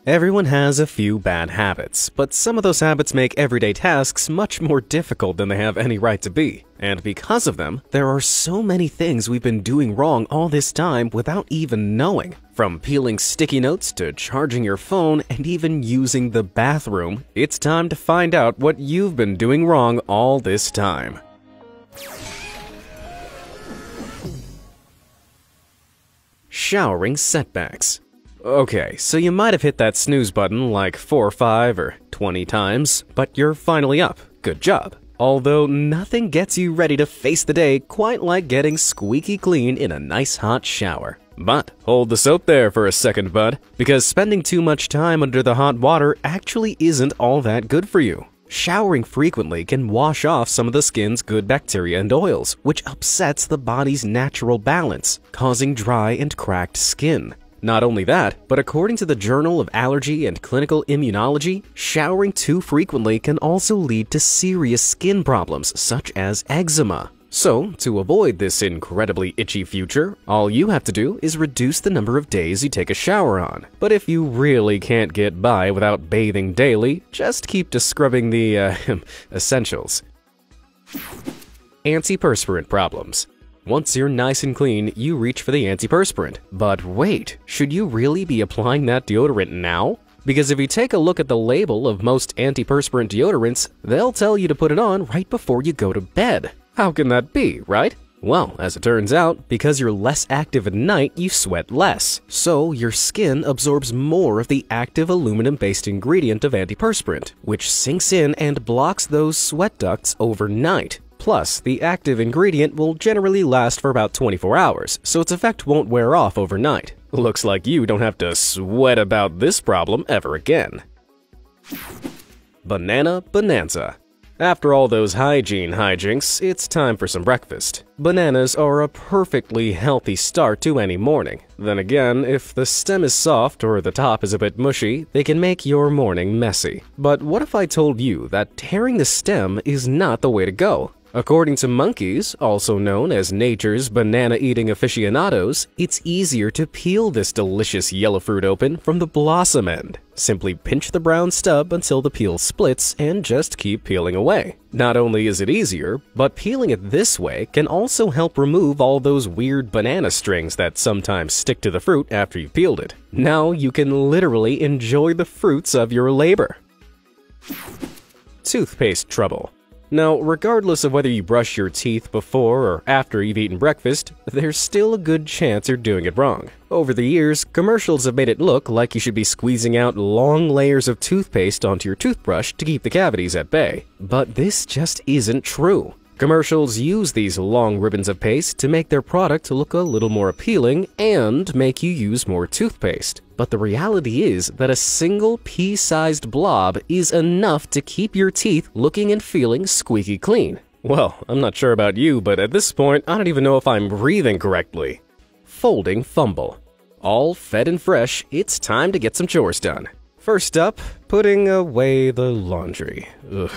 Everyone has a few bad habits, but some of those habits make everyday tasks much more difficult than they have any right to be. And because of them, there are so many things we've been doing wrong all this time without even knowing. From peeling sticky notes to charging your phone and even using the bathroom, it's time to find out what you've been doing wrong all this time. Showering setbacks. Okay, so you might have hit that snooze button like 4 or 5 or 20 times, but you're finally up. Good job. Although nothing gets you ready to face the day quite like getting squeaky clean in a nice hot shower. But hold the soap there for a second, bud, because spending too much time under the hot water actually isn't all that good for you. Showering frequently can wash off some of the skin's good bacteria and oils, which upsets the body's natural balance, causing dry and cracked skin. Not only that, but according to the Journal of Allergy and Clinical Immunology, showering too frequently can also lead to serious skin problems such as eczema. So, to avoid this incredibly itchy future, all you have to do is reduce the number of days you take a shower on. But if you really can't get by without bathing daily, just keep to scrubbing the, essentials. Antiperspirant problems. Once you're nice and clean, you reach for the antiperspirant. But wait, should you really be applying that deodorant now? Because if you take a look at the label of most antiperspirant deodorants, they'll tell you to put it on right before you go to bed. How can that be, right? Well, as it turns out, because you're less active at night, you sweat less. So your skin absorbs more of the active aluminum-based ingredient of antiperspirant, which sinks in and blocks those sweat ducts overnight. Plus, the active ingredient will generally last for about 24 hours, so its effect won't wear off overnight. Looks like you don't have to sweat about this problem ever again. Banana Bonanza. After all those hygiene hijinks, it's time for some breakfast. Bananas are a perfectly healthy start to any morning. Then again, if the stem is soft or the top is a bit mushy, they can make your morning messy. But what if I told you that tearing the stem is not the way to go? According to monkeys, also known as nature's banana-eating aficionados, it's easier to peel this delicious yellow fruit open from the blossom end. Simply pinch the brown stub until the peel splits and just keep peeling away. Not only is it easier, but peeling it this way can also help remove all those weird banana strings that sometimes stick to the fruit after you've peeled it. Now you can literally enjoy the fruits of your labor. Toothpaste trouble. Now, regardless of whether you brush your teeth before or after you've eaten breakfast, there's still a good chance you're doing it wrong. Over the years, commercials have made it look like you should be squeezing out long layers of toothpaste onto your toothbrush to keep the cavities at bay. But this just isn't true. Commercials use these long ribbons of paste to make their product look a little more appealing and make you use more toothpaste. But the reality is that a single pea-sized blob is enough to keep your teeth looking and feeling squeaky clean. Well, I'm not sure about you, but at this point, I don't even know if I'm breathing correctly. Folding fumble. All fed and fresh, it's time to get some chores done. First up, putting away the laundry. Ugh.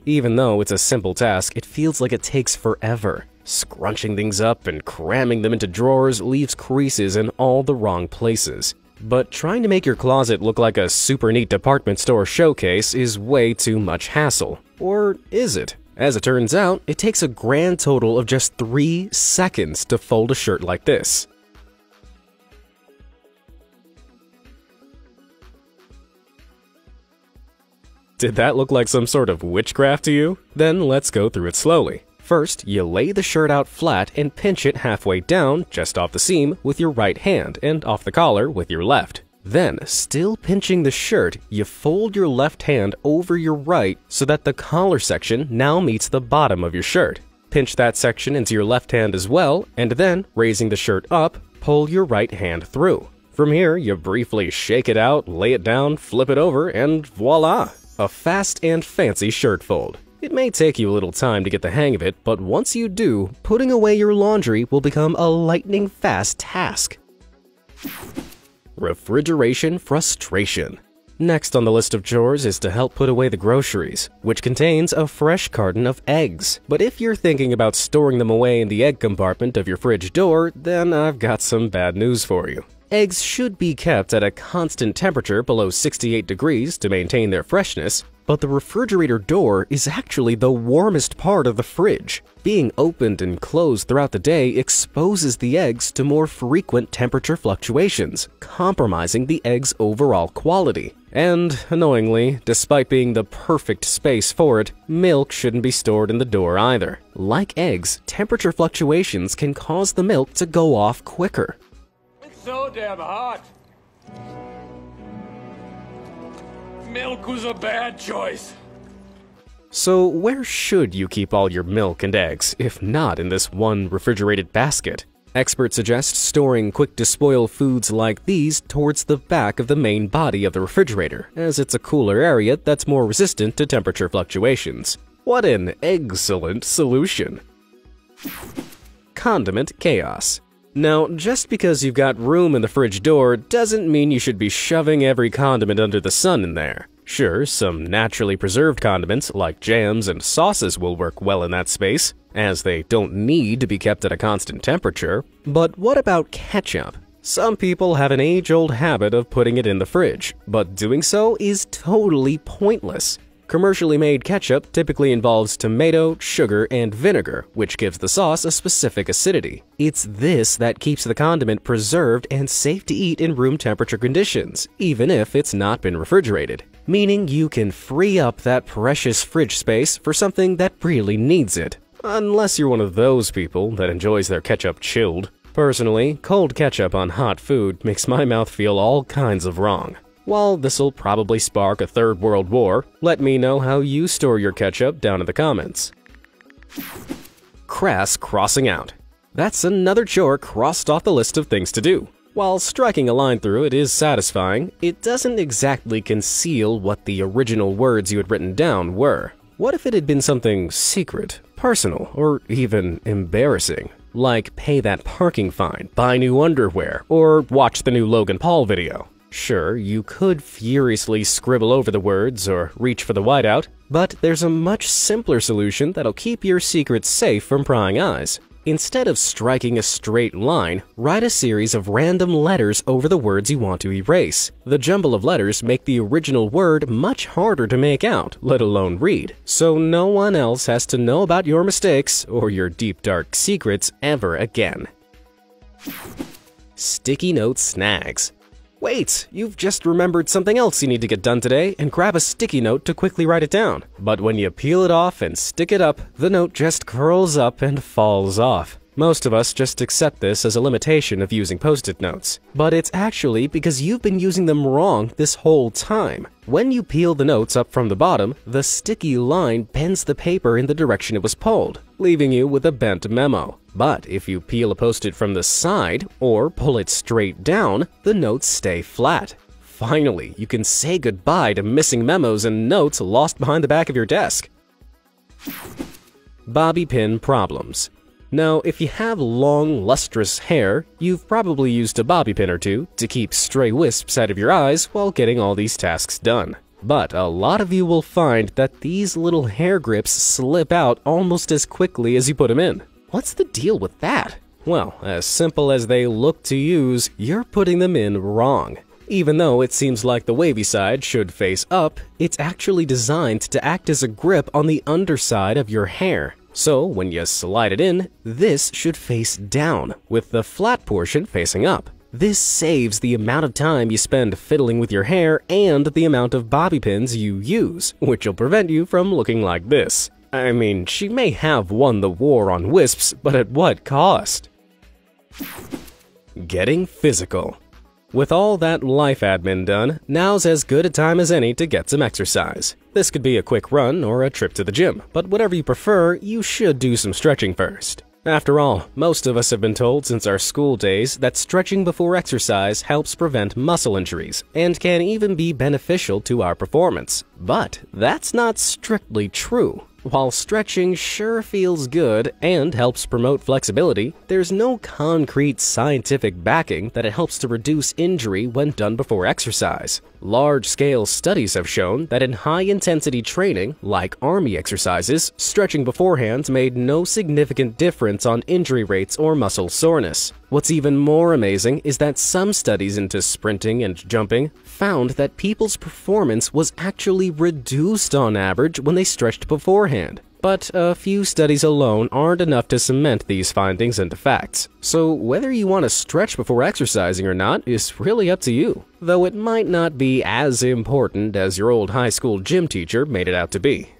Even though it's a simple task, it feels like it takes forever. Scrunching things up and cramming them into drawers leaves creases in all the wrong places. But trying to make your closet look like a super neat department store showcase is way too much hassle. Or is it? As it turns out, it takes a grand total of just 3 seconds to fold a shirt like this. Did that look like some sort of witchcraft to you? Then let's go through it slowly. First, you lay the shirt out flat and pinch it halfway down, just off the seam, with your right hand and off the collar with your left. Then, still pinching the shirt, you fold your left hand over your right so that the collar section now meets the bottom of your shirt. Pinch that section into your left hand as well, and then, raising the shirt up, pull your right hand through. From here, you briefly shake it out, lay it down, flip it over, and voila! A fast and fancy shirt fold. It may take you a little time to get the hang of it, but once you do, putting away your laundry will become a lightning-fast task. Refrigeration frustration. Next on the list of chores is to help put away the groceries, which contains a fresh carton of eggs. But if you're thinking about storing them away in the egg compartment of your fridge door, then I've got some bad news for you. Eggs should be kept at a constant temperature below 68 degrees to maintain their freshness, but the refrigerator door is actually the warmest part of the fridge. Being opened and closed throughout the day exposes the eggs to more frequent temperature fluctuations, compromising the egg's overall quality. And, annoyingly, despite being the perfect space for it, milk shouldn't be stored in the door either. Like eggs, temperature fluctuations can cause the milk to go off quicker. It's so damn hot. Milk was a bad choice. So where should you keep all your milk and eggs, if not in this one refrigerated basket? Experts suggest storing quick-to-spoil foods like these towards the back of the main body of the refrigerator, as it's a cooler area that's more resistant to temperature fluctuations. What an excellent solution! Condiment chaos. Now, just because you've got room in the fridge door doesn't mean you should be shoving every condiment under the sun in there. Sure, some naturally preserved condiments like jams and sauces will work well in that space, as they don't need to be kept at a constant temperature. But what about ketchup? Some people have an age-old habit of putting it in the fridge, but doing so is totally pointless. Commercially made ketchup typically involves tomato, sugar, and vinegar, which gives the sauce a specific acidity. It's this that keeps the condiment preserved and safe to eat in room temperature conditions, even if it's not been refrigerated. Meaning you can free up that precious fridge space for something that really needs it. Unless you're one of those people that enjoys their ketchup chilled. Personally, cold ketchup on hot food makes my mouth feel all kinds of wrong. While this'll probably spark a third world war, let me know how you store your ketchup down in the comments. Crass crossing out. That's another chore crossed off the list of things to do. While striking a line through it is satisfying, it doesn't exactly conceal what the original words you had written down were. What if it had been something secret, personal, or even embarrassing? Like pay that parking fine, buy new underwear, or watch the new Logan Paul video. Sure, you could furiously scribble over the words or reach for the whiteout, but there's a much simpler solution that'll keep your secrets safe from prying eyes. Instead of striking a straight line, write a series of random letters over the words you want to erase. The jumble of letters make the original word much harder to make out, let alone read, so no one else has to know about your mistakes or your deep dark secrets ever again. Sticky note snags. Wait, you've just remembered something else you need to get done today and grab a sticky note to quickly write it down. But when you peel it off and stick it up, the note just curls up and falls off. Most of us just accept this as a limitation of using Post-it notes, but it's actually because you've been using them wrong this whole time. When you peel the notes up from the bottom, the sticky line bends the paper in the direction it was pulled, leaving you with a bent memo. But if you peel a Post-it from the side, or pull it straight down, the notes stay flat. Finally, you can say goodbye to missing memos and notes lost behind the back of your desk. Bobby pin problems. Now, if you have long, lustrous hair, you've probably used a bobby pin or two to keep stray wisps out of your eyes while getting all these tasks done. But a lot of you will find that these little hair grips slip out almost as quickly as you put them in. What's the deal with that? Well, as simple as they look to use, you're putting them in wrong. Even though it seems like the wavy side should face up, it's actually designed to act as a grip on the underside of your hair. So when you slide it in, this should face down, with the flat portion facing up. This saves the amount of time you spend fiddling with your hair and the amount of bobby pins you use, which will prevent you from looking like this. I mean, she may have won the war on wisps, but at what cost? Getting physical. With all that life admin done, now's as good a time as any to get some exercise. This could be a quick run or a trip to the gym, but whatever you prefer, you should do some stretching first. After all, most of us have been told since our school days that stretching before exercise helps prevent muscle injuries and can even be beneficial to our performance. But that's not strictly true, While stretching sure feels good and helps promote flexibility, there's no concrete scientific backing that it helps to reduce injury when done before exercise. Large-scale studies have shown that in high-intensity training, like army exercises, stretching beforehand made no significant difference on injury rates or muscle soreness. What's even more amazing is that some studies into sprinting and jumping found that people's performance was actually reduced on average when they stretched beforehand. But a few studies alone aren't enough to cement these findings into facts. So whether you want to stretch before exercising or not is really up to you, though it might not be as important as your old high school gym teacher made it out to be.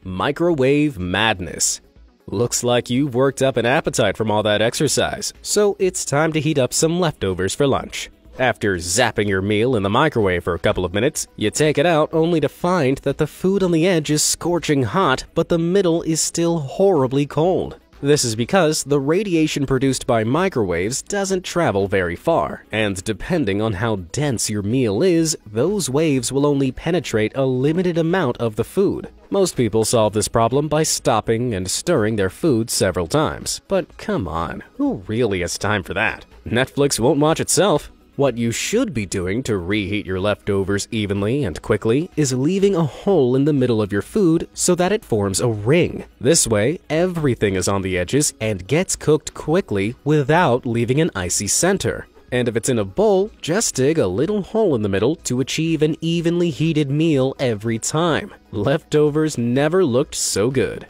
Microwave madness. Looks like you've worked up an appetite from all that exercise, so it's time to heat up some leftovers for lunch. After zapping your meal in the microwave for a couple of minutes, you take it out only to find that the food on the edge is scorching hot, but the middle is still horribly cold. This is because the radiation produced by microwaves doesn't travel very far, and depending on how dense your meal is, those waves will only penetrate a limited amount of the food. Most people solve this problem by stopping and stirring their food several times, but come on, who really has time for that? Netflix won't watch itself. What you should be doing to reheat your leftovers evenly and quickly is leaving a hole in the middle of your food so that it forms a ring. This way, everything is on the edges and gets cooked quickly without leaving an icy center. And if it's in a bowl, just dig a little hole in the middle to achieve an evenly heated meal every time. Leftovers never looked so good.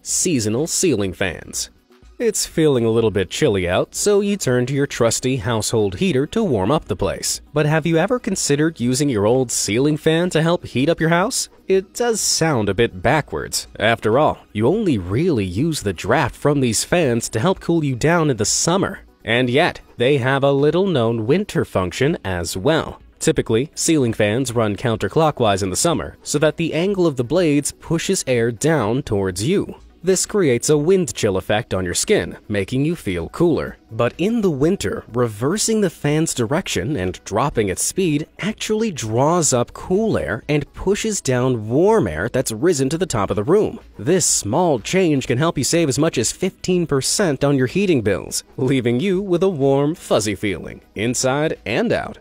Seasonal ceiling fans. It's feeling a little bit chilly out, so you turn to your trusty household heater to warm up the place. But have you ever considered using your old ceiling fan to help heat up your house? It does sound a bit backwards. After all, you only really use the draft from these fans to help cool you down in the summer. And yet, they have a little-known winter function as well. Typically, ceiling fans run counterclockwise in the summer, so that the angle of the blades pushes air down towards you. This creates a wind chill effect on your skin, making you feel cooler. But in the winter, reversing the fan's direction and dropping its speed actually draws up cool air and pushes down warm air that's risen to the top of the room. This small change can help you save as much as 15% on your heating bills, leaving you with a warm, fuzzy feeling, inside and out.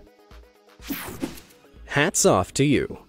Hats off to you.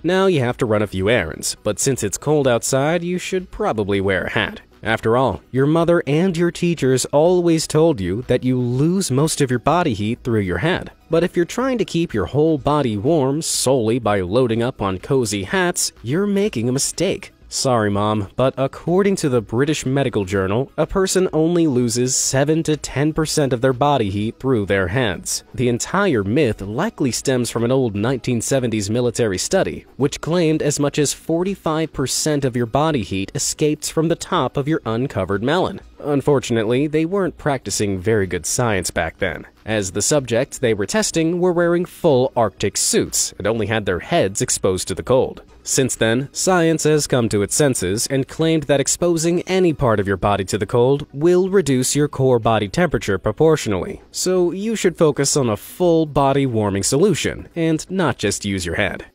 Now you have to run a few errands, but since it's cold outside, you should probably wear a hat. After all, your mother and your teachers always told you that you lose most of your body heat through your head. But if you're trying to keep your whole body warm solely by loading up on cozy hats, you're making a mistake. Sorry, Mom, but according to the British Medical Journal, a person only loses 7 to 10% of their body heat through their heads. The entire myth likely stems from an old 1970s military study, which claimed as much as 45% of your body heat escapes from the top of your uncovered melon. Unfortunately, they weren't practicing very good science back then, as the subjects they were testing were wearing full Arctic suits and only had their heads exposed to the cold. Since then, science has come to its senses and claimed that exposing any part of your body to the cold will reduce your core body temperature proportionally. So you should focus on a full body warming solution and not just use your head.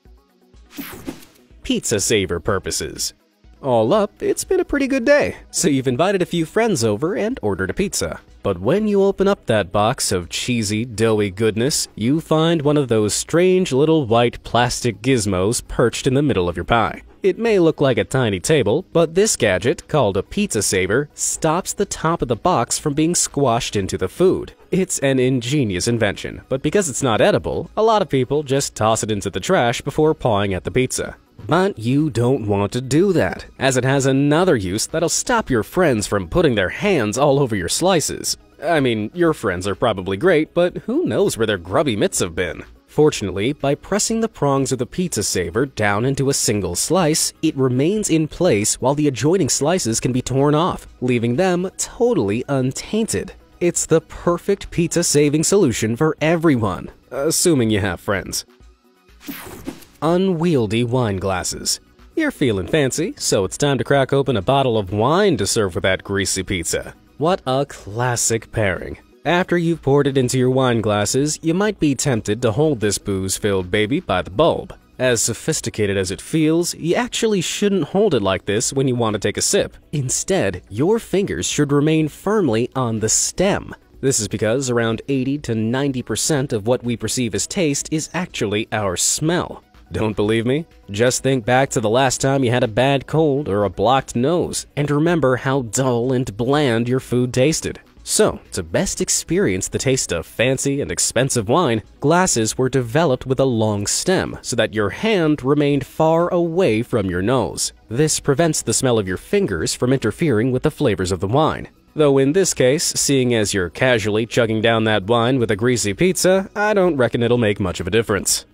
Pizza saver purposes. All up, it's been a pretty good day, so you've invited a few friends over and ordered a pizza. But when you open up that box of cheesy, doughy goodness, you find one of those strange little white plastic gizmos perched in the middle of your pie. It may look like a tiny table, but this gadget, called a pizza saver, stops the top of the box from being squashed into the food. It's an ingenious invention, but because it's not edible, a lot of people just toss it into the trash before pawing at the pizza. But you don't want to do that, as it has another use that'll stop your friends from putting their hands all over your slices. I mean, your friends are probably great, but who knows where their grubby mitts have been? Fortunately, by pressing the prongs of the pizza saver down into a single slice, it remains in place while the adjoining slices can be torn off, leaving them totally untainted. It's the perfect pizza-saving solution for everyone, assuming you have friends. Unwieldy wine glasses. You're feeling fancy, so it's time to crack open a bottle of wine to serve with that greasy pizza. What a classic pairing. After you've poured it into your wine glasses, you might be tempted to hold this booze-filled baby by the bulb. As sophisticated as it feels, you actually shouldn't hold it like this when you want to take a sip. Instead, your fingers should remain firmly on the stem. This is because around 80 to 90% of what we perceive as taste is actually our smell. Don't believe me? Just think back to the last time you had a bad cold or a blocked nose, and remember how dull and bland your food tasted. So, to best experience the taste of fancy and expensive wine, glasses were developed with a long stem so that your hand remained far away from your nose. This prevents the smell of your fingers from interfering with the flavors of the wine. Though in this case, seeing as you're casually chugging down that wine with a greasy pizza, I don't reckon it'll make much of a difference.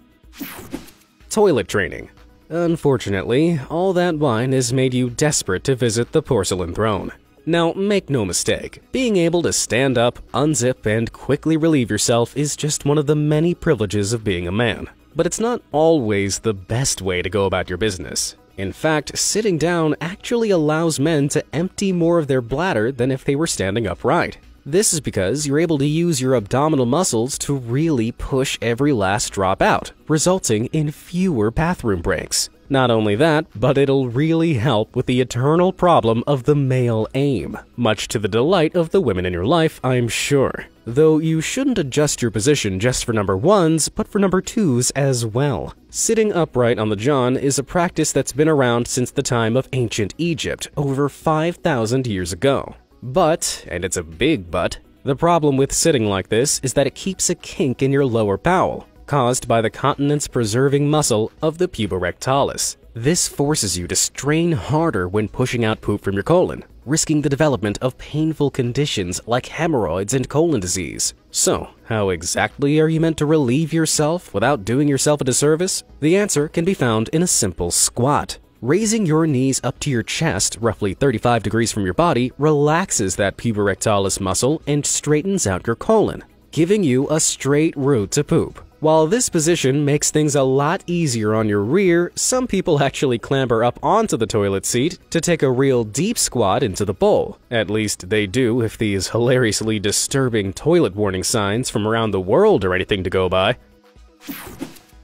Toilet training. Unfortunately, all that wine has made you desperate to visit the porcelain throne. Now, make no mistake, being able to stand up, unzip, and quickly relieve yourself is just one of the many privileges of being a man. But it's not always the best way to go about your business. In fact, sitting down actually allows men to empty more of their bladder than if they were standing upright. This is because you're able to use your abdominal muscles to really push every last drop out, resulting in fewer bathroom breaks. Not only that, but it'll really help with the eternal problem of the male aim, much to the delight of the women in your life, I'm sure. Though you shouldn't adjust your position just for number ones, but for number twos as well. Sitting upright on the john is a practice that's been around since the time of ancient Egypt, over 5,000 years ago. But, and it's a big but, the problem with sitting like this is that it keeps a kink in your lower bowel, caused by the continence-preserving muscle of the puborectalis. This forces you to strain harder when pushing out poop from your colon, risking the development of painful conditions like hemorrhoids and colon disease. So, how exactly are you meant to relieve yourself without doing yourself a disservice? The answer can be found in a simple squat. Raising your knees up to your chest, roughly 35 degrees from your body, relaxes that puborectalis muscle and straightens out your colon, giving you a straight route to poop. While this position makes things a lot easier on your rear, some people actually clamber up onto the toilet seat to take a real deep squat into the bowl. At least they do if these hilariously disturbing toilet warning signs from around the world are anything to go by.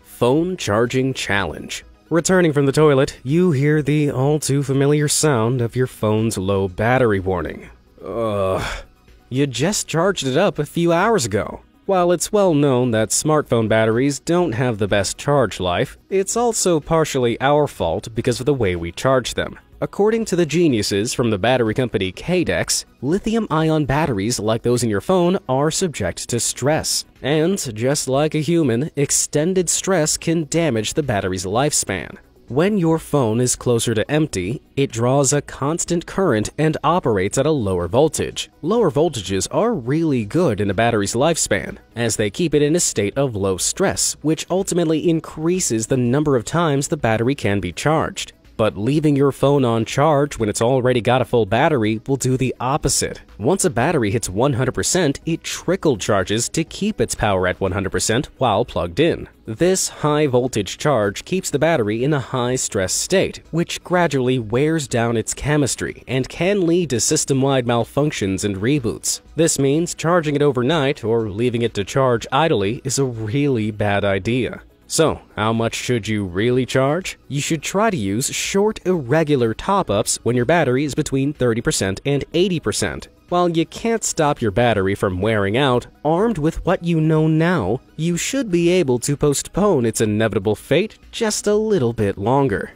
Phone charging challenge. Returning from the toilet, you hear the all-too-familiar sound of your phone's low battery warning. Ugh. You just charged it up a few hours ago. While it's well known that smartphone batteries don't have the best charge life, it's also partially our fault because of the way we charge them. According to the geniuses from the battery company Cadex, lithium-ion batteries like those in your phone are subject to stress. And, just like a human, extended stress can damage the battery's lifespan. When your phone is closer to empty, it draws a constant current and operates at a lower voltage. Lower voltages are really good in a battery's lifespan, as they keep it in a state of low stress, which ultimately increases the number of times the battery can be charged. But leaving your phone on charge when it's already got a full battery will do the opposite. Once a battery hits 100%, it trickle charges to keep its power at 100% while plugged in. This high voltage charge keeps the battery in a high stress state, which gradually wears down its chemistry and can lead to system-wide malfunctions and reboots. This means charging it overnight or leaving it to charge idly is a really bad idea. So, how much should you really charge? You should try to use short, irregular top-ups when your battery is between 30% and 80%. While you can't stop your battery from wearing out, armed with what you know now, you should be able to postpone its inevitable fate just a little bit longer.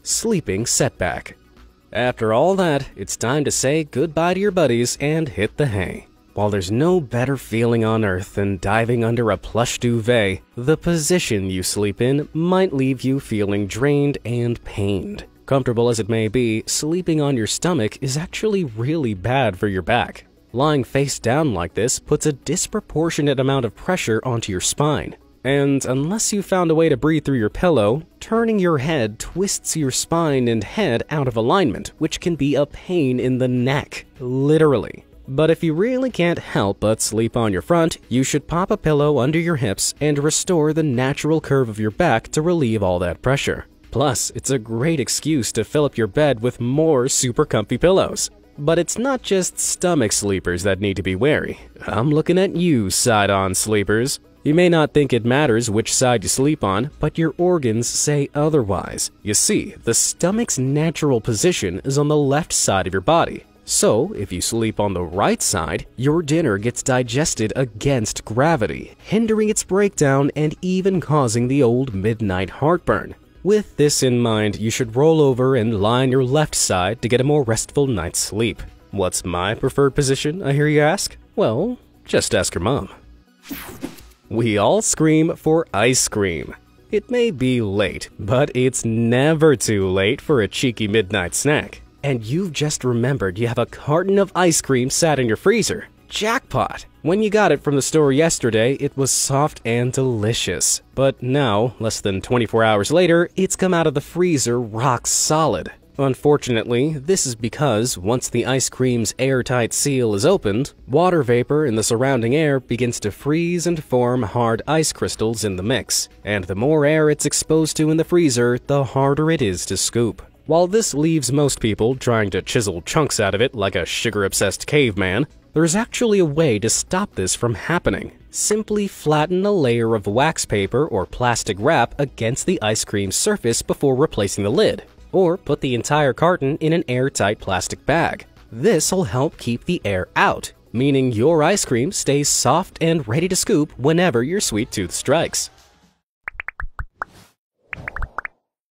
Sleeping setback. After all that, it's time to say goodbye to your buddies and hit the hay. While there's no better feeling on earth than diving under a plush duvet, the position you sleep in might leave you feeling drained and pained. Comfortable as it may be, sleeping on your stomach is actually really bad for your back. Lying face down like this puts a disproportionate amount of pressure onto your spine. And unless you found a way to breathe through your pillow, turning your head twists your spine and head out of alignment, which can be a pain in the neck, literally. But if you really can't help but sleep on your front, you should pop a pillow under your hips and restore the natural curve of your back to relieve all that pressure. Plus, it's a great excuse to fill up your bed with more super comfy pillows. But it's not just stomach sleepers that need to be wary. I'm looking at you, side-on sleepers. You may not think it matters which side you sleep on, but your organs say otherwise. You see, the stomach's natural position is on the left side of your body. So, if you sleep on the right side, your dinner gets digested against gravity, hindering its breakdown and even causing the old midnight heartburn. With this in mind, you should roll over and lie on your left side to get a more restful night's sleep. What's my preferred position, I hear you ask? Well, just ask your mom. We all scream for ice cream. It may be late, but it's never too late for a cheeky midnight snack. And you've just remembered you have a carton of ice cream sat in your freezer. Jackpot! When you got it from the store yesterday, it was soft and delicious. But now, less than 24 hours later, it's come out of the freezer rock solid. Unfortunately, this is because once the ice cream's airtight seal is opened, water vapor in the surrounding air begins to freeze and form hard ice crystals in the mix. And the more air it's exposed to in the freezer, the harder it is to scoop. While this leaves most people trying to chisel chunks out of it like a sugar-obsessed caveman, there's actually a way to stop this from happening. Simply flatten a layer of wax paper or plastic wrap against the ice cream surface before replacing the lid, or put the entire carton in an airtight plastic bag. This'll help keep the air out, meaning your ice cream stays soft and ready to scoop whenever your sweet tooth strikes.